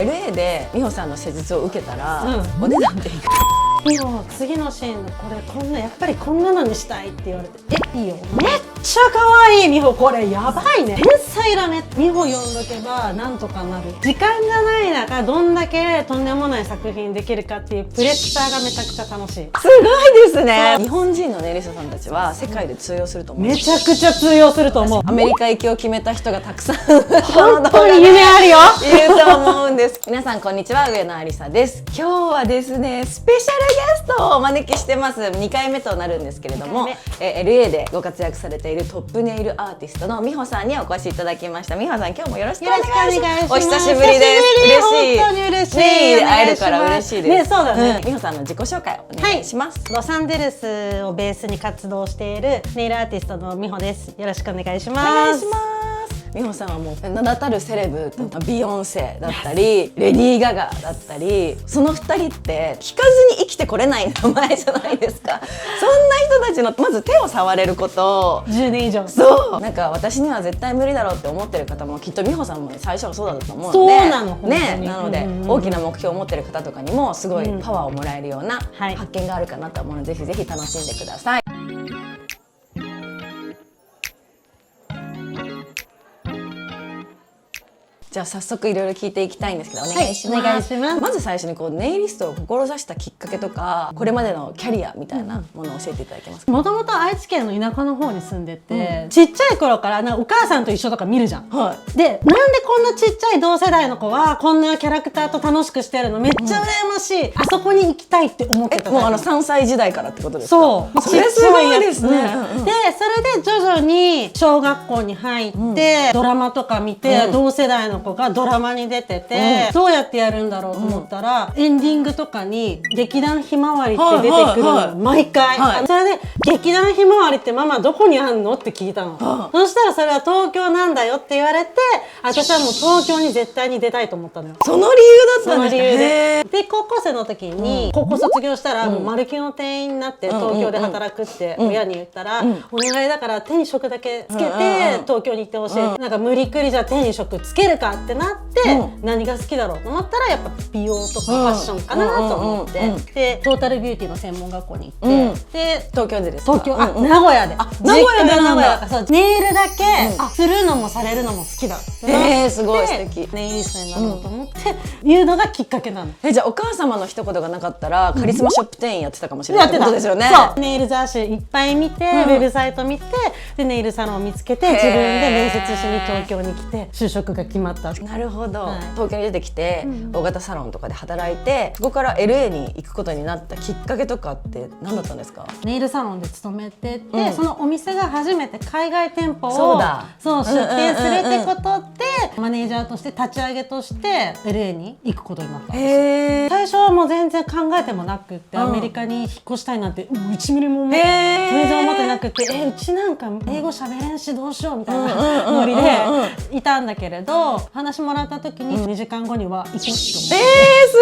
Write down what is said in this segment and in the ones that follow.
LA で美穂さんの施術を受けたら、お値段でいくら？美穂、次のシーンのこれこんなやっぱりこんなのにしたいって言われて、いいよ、めっちゃ可愛い美穂、これやばいね、天才だね、美穂呼んどけばなんとかなる。時間がない中どんだけとんでもない作品できるかっていうプレッシャーがめちゃくちゃ楽しい。すごいですね。日本人のネイリストさんたちは世界で通用すると思う。めちゃくちゃ通用すると思う。アメリカ行きを決めた人がたくさん本当に夢あるよいると思うんです。皆さんこんにちは、上野有沙です。今日はですね、スペシャルゲストをお招きしてます。2回目となるんですけれども、LA でご活躍されているトップネイルアーティストの美穂さんにお越しいただきました。美穂さん、今日もよろしくお願いします。お久しぶりです。嬉しい。本当に嬉しい。ねえ、会えるから嬉しいです。ね、そうだね。美穂さんの自己紹介お願いします。ロサンゼルスをベースに活動しているネイルアーティストの美穂です。よろしくお願いします。お願いします。美穂さんはもう名だたるセレブ、ビヨンセだったりレディー・ガガだったり、その2人って聞かずに生きてこれない名前じゃないですか。そんな人たちのまず手を触れること10年以上、そうなんか私には絶対無理だろうって思ってる方もきっと美穂さんも、ね、最初はそうだったと思うので、そうなのね、なので、大きな目標を持ってる方とかにもすごいパワーをもらえるような発見があるかなと思うので、ぜひぜひ楽しんでください。じゃあ早速いろいろ聞いていきたいんですけど、お願いします。お願いします。まず最初にこうネイリストを志したきっかけとか、これまでのキャリアみたいなものを教えていただけますか？もともと愛知県の田舎の方に住んでて、ちっちゃい頃からお母さんと一緒とか見るじゃん。はで、なんでこんなちっちゃい同世代の子はこんなキャラクターと楽しくしてるの、めっちゃ羨ましい、あそこに行きたいって思ってた。もう3歳時代からってことですか？そう、それすごいですね。で、それで徐々に小学校に入って、ドラマとか見て、同世代の子がドラマに出てて、どうやってやるんだろうと思ったら、エンディングとかに劇団ひまわりって出てくるの、毎回。それで劇団ひまわりってママどこにあんのって聞いたの。そしたらそれは東京なんだよって言われて、私はもう東京に絶対に出たいと思ったのよ。その理由だったんですか？その理由で。で、高校生の時に高校卒業したらもうマルキの店員になって東京で働くって親に言ったら、お願いだから手に職だけつけて東京に行ってほしい。なんか無理くりじゃ手に職つけるかってなって、何が好きだろうと思ったらやっぱ美容とかファッションかなと思って、でトータルビューティーの専門学校に行って、で東京でですか？東京、名古屋で、名古屋でなんだ。そう、ネイルだけするのもされるのも好きだ。すごい素敵。ネイリストになろうと思っていうのがきっかけなの。じゃあお母様の一言がなかったらカリスマショップ店員やってたかもしれないってことですよね。そう、ネイル雑誌いっぱい見て、ウェブサイト見て、でネイルサロンを見つけて自分で面接しに東京に来て就職が決まった。なるほど。東京に出てきて大型サロンとかで働いて、そこから LA に行くことになったきっかけとかって何だったんですか？ネイルサロンで勤めてて、そのお店が初めて海外店舗をそう出店するってことで、マネージャーとして立ち上げとして LA に行くことになったんです。最初はもう全然考えてもなくって、アメリカに引っ越したいなんて1ミリも全然思ってなくて、うちなんか英語喋れんしどうしようみたいなノリでいたんだけれど、話もらった時に2時間後には行くって思って。す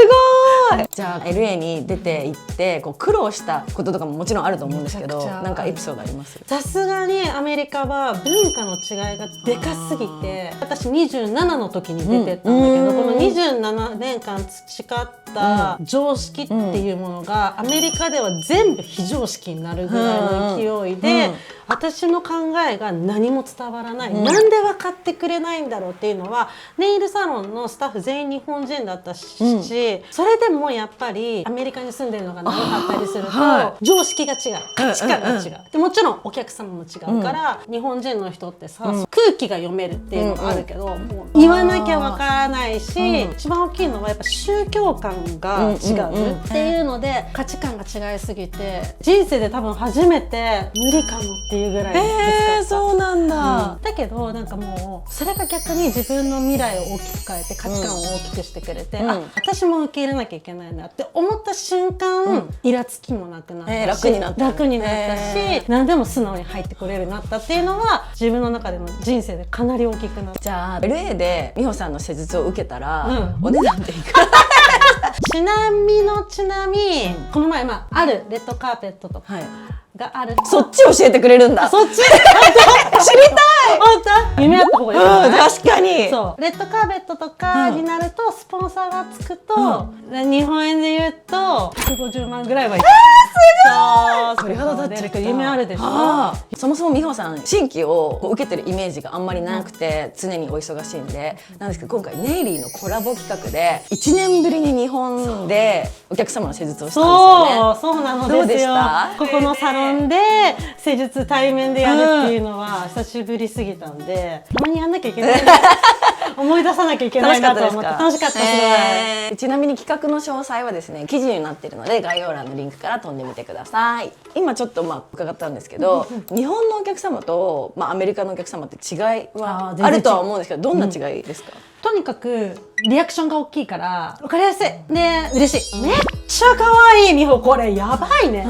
ごい。じゃあ LA に出て行ってこう苦労したこととかももちろんあると思うんですけど、なんかエピソードあります？さすがにアメリカは文化の違いがでかすぎて、私27の時に出てったんだけど、この27年間培った常識っていうものがアメリカでは全部非常識になるぐらいの勢いで、私の考えが何も伝わらない、なんで分かってくれないんだろうっていうのは、ネイルサロンのスタッフ全員日本人だったし、それでもやっぱりアメリカに住んでるのが長かったりすると、常識が違う、価値観が違う、でもちろんお客様も違うから、日本人の人ってさ、空気が読めるっていうのがあるけど、もう言わなきゃ分からないし、一番大きいのはやっぱ宗教観が違うっていうので、価値観が違いすぎて、人生で多分初めて無理かもっていうぐらいぶつかった。そうなんだ。だけどなんかもうそれが逆に自分の未来を大きく変えて価値観を大きくしてくれて、私も受け入れなきゃいけないなって思った瞬間、イラつきもなくなったし、楽になったし、何でも素直に入ってこれるようになったっていうのは自分の中での人生でかなり大きくなった。じゃあ LA で美穂さんの施術を受けたら、お値段でいくら？ちなみこの前あるレッドカーペットとかがある。そっち教えてくれるんだ。そっち知りた本当夢あった方がいいかうん、な。確かに。そうレッドカーベットとかになるとスポンサーがつくと、日本円で言うと150万ぐらいはいく。そう鳥肌立っちゃった。夢あるでしょ。そもそも美穂さん新規を受けてるイメージがあんまりなくて、常にお忙しいんでなんですけど、今回ネイリーのコラボ企画で1年ぶりに日本でお客様の施術をしたんですよね。そうなのどうですよ。でした？ここのサロンで施術対面でやるっていうのは久しぶりすぎたんで、たまにやんなきゃいけない思い出さなきゃいけないなと思って楽しかったです。ちなみに企画の詳細はですね記事になっているので概要欄のリンクから飛んでみてください。今ちょっと伺ったんですけど、日本のお客様と、アメリカのお客様って違いはあるとは思うんですけど、どんな違いですか？とにかくリアクションが大きいから分かりやすいで嬉しい。めっちゃ可愛い美穂、これやばいね、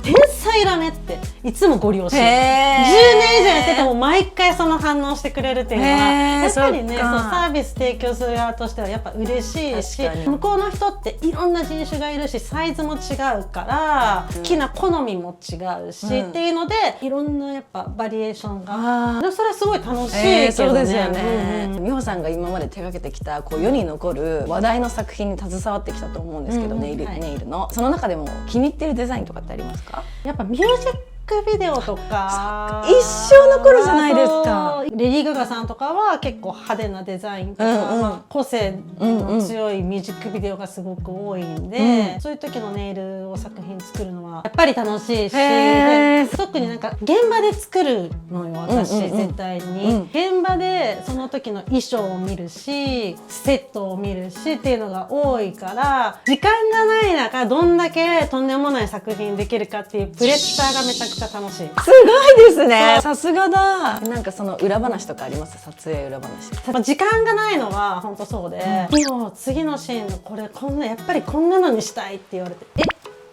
天才だねっていつもご利用し、10年以上やってても毎回その反応してくれるっていうのはやっぱりね、そうサービス提供する側としてはやっぱ嬉しいし、向こうの人っていろんな人種がいるしサイズも違うから好きな好みも違うし、っていうのでいろんなやっぱバリエーションが、それはすごい楽しいけどね。そうですよね。美穂さんが今まで手がけてきた世に残る話題の作品に携わってきたと思うんですけど、ネイルのその中でも気に入ってるデザインとかってありますか？やっぱミュージックビデオとか一生残るじゃないですか。レディー・ガガさんとかは結構派手なデザインとか、個性の強いミュージックビデオがすごく多いんで、そういう時のネイルを作品作るのはやっぱり楽しいし、特になんか現場で作るのよ私、絶対に、現場でその時の衣装を見るしセットを見るしっていうのが多いから、時間がない中どんだけとんでもない作品できるかっていうプレッシャーがめちゃくちゃ楽しい。すごいですね。さすがだ。なんかその裏話とかあります？撮影裏話。時間がないのは本当そうで、もう次のシーンのこれやっぱりこんなのにしたいって言われて、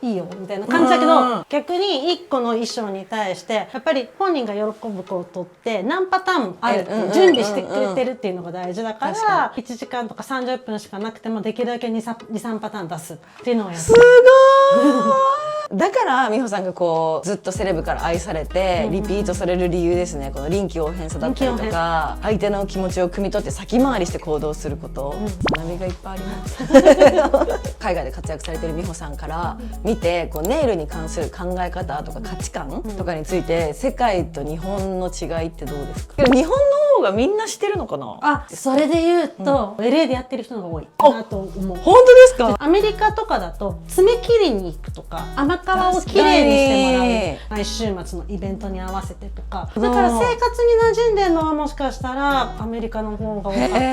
いいよみたいな感じだけど、逆に1個の衣装に対してやっぱり本人が喜ぶことって何パターンもある、準備してくれてるっていうのが大事だから、1時間とか30分しかなくてもできるだけ 2,3 パターン出すっていうのをやってる。すごーだから美穂さんがずっとセレブから愛されてリピートされる理由ですね。この臨機応変さだったりとか相手の気持ちを汲み取って先回りして行動すること、学びがいっぱいあります海外で活躍されてる美穂さんから見てネイルに関する考え方とか価値観とかについて、世界と日本の違いってどうですか？日本の方がみんな知ってるのかな？それで言うと、LA でやってる人の方が多いなと思う。本当ですか？アメリカとかだと爪切りに行くとか甘皮をきれいにしてもらう、毎週末のイベントに合わせてとか、だから生活に馴染んでるのはもしかしたらアメリカの方が多かったりするか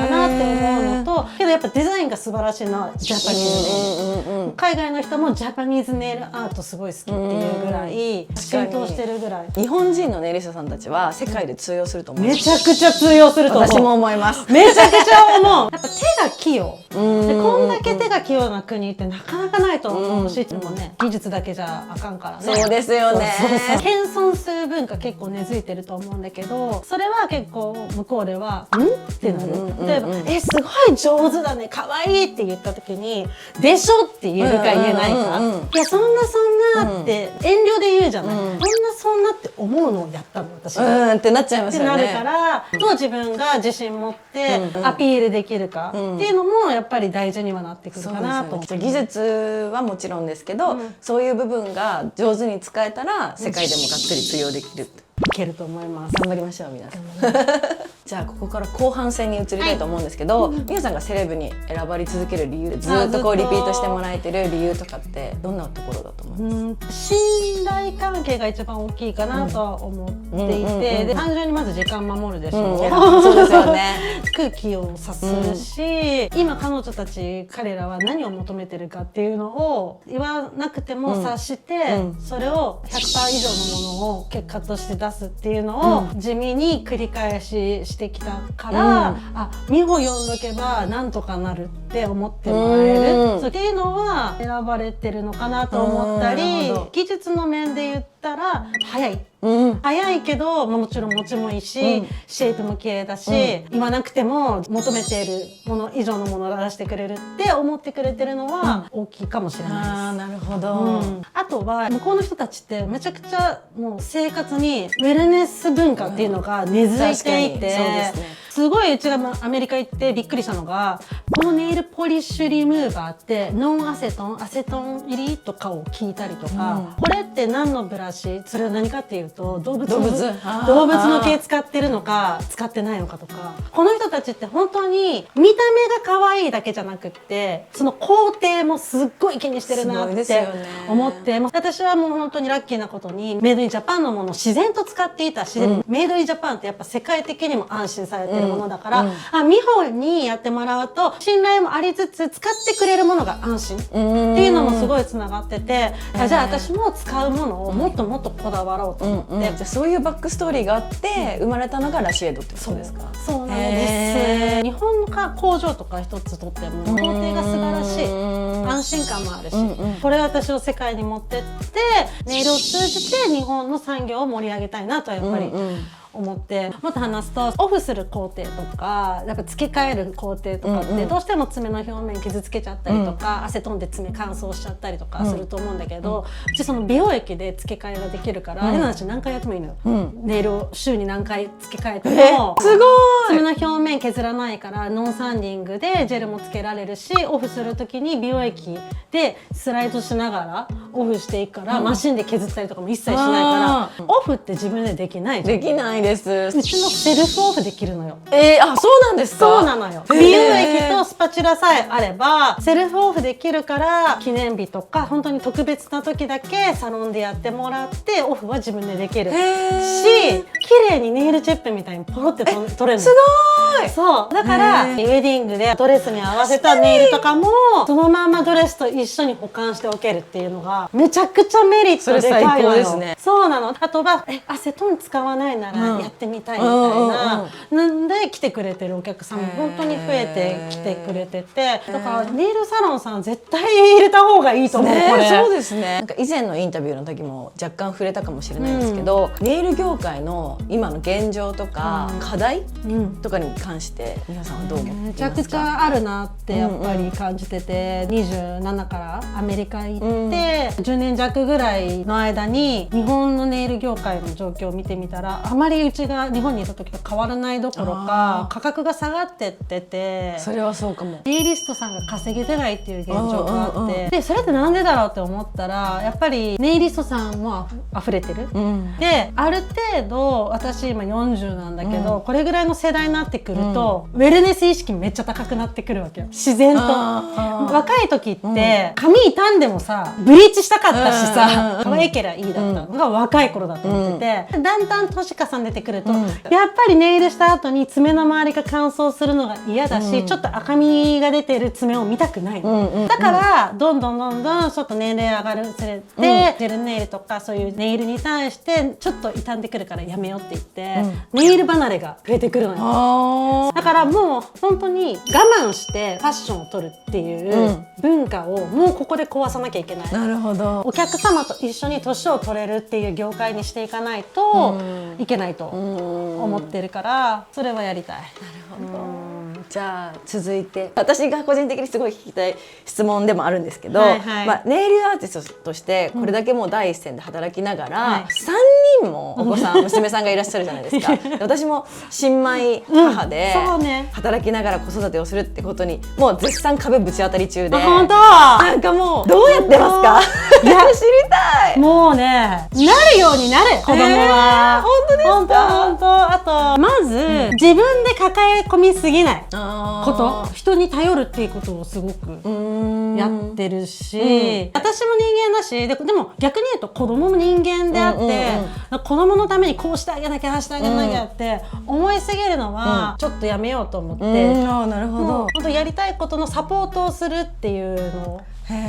なって思うのと、けどやっぱデザインが素晴らしいのはジャパニーズネイル、海外の人もジャパニーズネイルアートすごい好きっていうぐらい浸透してるぐらい、日本人のネイリストさんたちは世界で通用すると思います。めちゃくちゃ通用すると思う。私も思います。めちゃくちゃ思う。やっぱ手が器用で、こんだけ手が器用な国ってなかなかないと思うし、でもね、技術だけじゃあかんからね。そうですよね。謙遜する文化結構根付いてると思うんだけど、それは結構向こうでは「ん?」ってなる。例えば「すごい上手だね、可愛いって言った時に「でしょ」って言えるか言えないか、いやそんなって遠慮で言うじゃない、そんなって思うのをやったの私ってなっちゃいますよね。ってなるから、どう自分が自信持ってアピールできるかっていうのもやっぱり大事にはなってくるかなと思って。技術はもちろんですけど、そういう部分が上手に使えたら世界でもがっつり通用できる。いけると思います。頑張りましょう皆さん。じゃあここから後半戦に移りたいと思うんですけど、美穂さんがセレブに選ばれ続ける理由、ずっとリピートしてもらえてる理由とかってどんなところだと思います？信頼関係が一番大きいかなとは思っていて、で単純にまず時間守るでしょ。そうですよね。空気を察するし、今彼女たち彼らは何を求めてるかっていうのを言わなくても察して、それを 100% 以上のものを結果として出すっていうのを地味に繰り返ししてきたから、美穂読んどけばなんとかなるっって思ってもらえるそうっていうのは選ばれてるのかなと思ったり、技術の面で言ったら早い。早いけど、もちろん持ちもいいし、シェイプも綺麗だし、言わなくても求めているもの以上のものを出してくれるって思ってくれてるのは大きいかもしれないです。なるほど。あとは向こうの人たちってめちゃくちゃもう生活にウェルネス文化っていうのが根付いていて、すごいうちがアメリカ行ってびっくりしたのが、このネイルポリッシュリムーバーってノンアセトン、アセトン入りとかを聞いたりとか、これって何のブラシ、それは何かっていうと動物の毛使ってるのか使ってないのかとか、この人たちって本当に見た目が可愛いだけじゃなくってその工程もすっごい気にしてるなって思って、私はもう本当にラッキーなことにメイドインジャパンのものを自然と使っていたし、メイドインジャパンってやっぱ世界的にも安心されてるものだから、美穂にやってもらうと信頼もありつつ使ってくれるものが安心っていうのもすごいつながってて、じゃあ私も使うものをもっともっとこだわろうと思って、じゃあそういうバックストーリーがあって生まれたのがラシエドってことですか？そうなんです。日本の工場とか一つとっても工程が素晴らしい、安心感もあるし、これ私を世界に持ってってネイルを通じて日本の産業を盛り上げたいなとはやっぱり思って、もっと話すとオフする工程とかやっぱ付け替える工程とかってどうしても爪の表面傷つけちゃったりとか、アセトンで爪乾燥しちゃったりとかすると思うんだけど、うちその美容液で付け替えができるから、あれなんし何回やってもいいのよ、ネイルを週に何回付け替えてもすごい爪の表面削らないからノンサンディングでジェルもつけられるし、オフする時に美容液でスライドしながらオフしていくから、マシンで削ったりとかも一切しないから、オフって自分でできないじゃん。できないです。うちのセルフオフできるのよ。あ、そうなんですか？そうなのよ。美容液とスパチュラさえあればセルフオフできるから、記念日とか本当に特別な時だけサロンでやってもらってオフは自分でできるし、綺麗にネイルチップみたいにポロって取れるの。すごい。そうだからウェディングでドレスに合わせたネイルとかもそのままドレスと一緒に保管しておけるっていうのがめちゃくちゃメリットでかいのよ。それ最高ですね。そうなの。あとはアセトン使わないならやってみたいみたいななんで来てくれてるお客さんも本当に増えてきてくれてて、だからネイルサロンさん絶対入れた方がいいと思う、これ。そうですね。なんか以前のインタビューの時も若干触れたかもしれないんですけど、ネイル業界の今の現状とか課題とかに関して皆さんはどう思っていますか？めちゃくちゃあるなってやっぱり感じてて、27からアメリカ行って10年弱ぐらいの間に日本のネイル業界の状況を見てみたら、あまりうちが日本にいた時と変わらないどころか価格が下がってってて、それはそうかも。ネイリストさんが稼げてないっていう現状があって、でそれってなんでだろうって思ったら、やっぱりネイリストさんも溢れてる、である程度私今40なんだけど、これぐらいの世代になってくると、ウェルネス意識めっちゃ高くなってくるわけよ、自然と。若い時って髪傷んでもさブリーチしたかったしさ、可愛けりゃいいだったのが若い頃だと思ってて、だんだん年重ねてくると、やっぱりネイルした後に爪の周りが乾燥するのが嫌だし、ちょっと赤みが出てる爪を見たくないの。だからどんどんちょっと年齢上がるにつれて、ジェルネイルとかそういうネイルに対してちょっと傷んでくるからやめようって言って、ネイル離れが増えてくるのよ。だからもう本当に我慢してファッションを取るっていう文化をもうここで壊さなきゃいけない。なるほど。お客様と一緒に年を取れるっていう業界にしていかないといけないと思ってるから、それはやりたい。なるほど。じゃあ続いて私が個人的にすごい聞きたい質問でもあるんですけど、ネイルアーティストとしてこれだけもう第一線で働きながら、3人もお子さん娘さんがいらっしゃるじゃないですか。私も新米母で働きながら子育てをするってことにもう絶賛壁ぶち当たり中で、本当なんかもうどうやってますか？いや知りたい。もうね、なるようになる子供は。本当ですか？本当。あとまず自分で抱え込みすぎないこと、人に頼るっていうことをすごくやってるし、私も人間だし、でも逆に言うと子供も人間であって、子供のためにこうしてあげなきゃああしてあげなきゃって思いすぎるのはちょっとやめようと思って、なるほど。本当やりたいことのサポートをするっていうの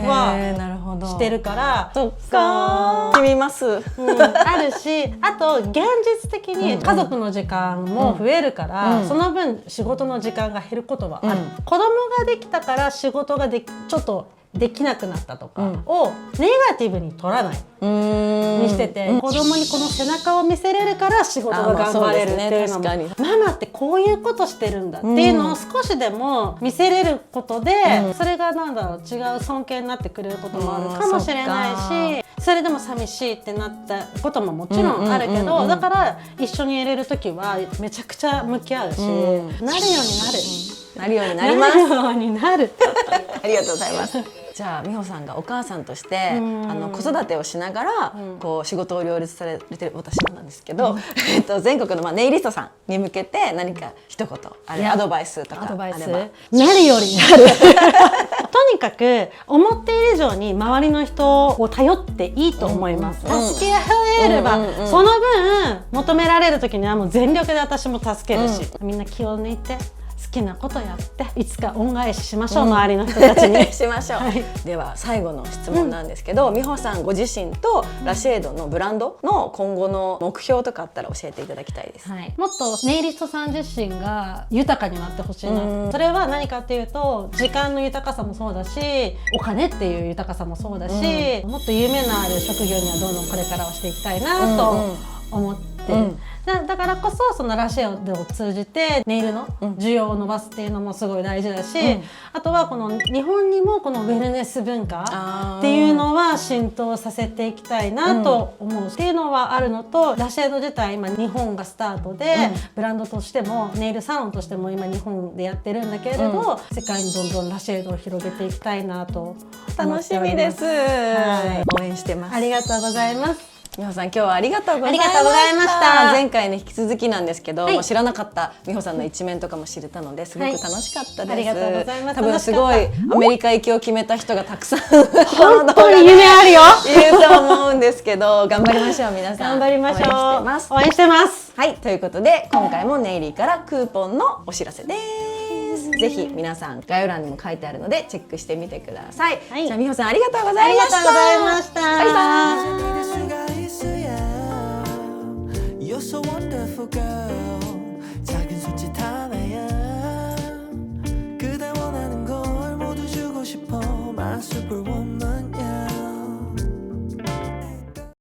はなるほどしてるから、そっかー、見ます、あるし、あと現実的に家族の時間も増えるから、その分仕事の時間が減ることはある、子供ができたから仕事がちょっとできなくなったとかをネガティブに取らないにしてて、子供にこの背中を見せれるから仕事が頑張れるっていうのも、ママってこういうことしてるんだっていうのを少しでも見せれることで、それがなんだろう、違う尊敬になってくれることもあるかもしれないし、それでも寂しいってなったことももちろんあるけど、だから一緒にいれる時はめちゃくちゃ向き合うし、なるようになる。なるようになります。なるようになる。ありがとうございます。じゃあ美穂さんがお母さんとして子育てをしながらこう仕事を両立されてる私なんですけど、全国のネイリストさんに向けて何か一言アドバイスとかあれば。なるようになる。とにかく思っている以上に周りの人を頼っていいと思います。助け合えればその分求められる時にはもう全力で私も助けるし、みんな気を抜いて好きなことやっていつか恩返ししましょう、周りの人たちにしましょう、はい、では最後の質問なんですけど、美穂さんご自身とラシェードのブランドの今後の目標とかあったら教えていただきたいです。はい、もっとネイリストさん自身が豊かになってほしいな。それは何かっていうと時間の豊かさもそうだし、お金っていう豊かさもそうだし、もっと夢のある職業にはどんどんこれからはしていきたいなと思ってる。だからこそそのラシェドを通じてネイルの需要を伸ばすっていうのもすごい大事だし、あとはこの日本にもこのウェルネス文化っていうのは浸透させていきたいなと思うっていうのはあるのと、ラシェド自体今日本がスタートで、ブランドとしてもネイルサロンとしても今日本でやってるんだけれど、世界にどんどんラシェドを広げていきたいなと思っております。楽しみです、はい、応援してます。ありがとうございます。美穂さん今日はありがとうございました。前回に引き続きなんですけど、知らなかった美穂さんの一面とかも知れたのですごく楽しかったです。ありがとうございます。多分すごいアメリカ行きを決めた人がたくさん本当に夢あるよいると思うんですけど、頑張りましょう皆さん。頑張りましょう。応援してます。応援してます。はい、ということで今回もネイリーからクーポンのお知らせです。ぜひ皆さん概要欄にも書いてあるのでチェックしてみてください。じゃあ美穂さんありがとうございました。ありがとうございました。バイバイ。You're so wonderful, girl.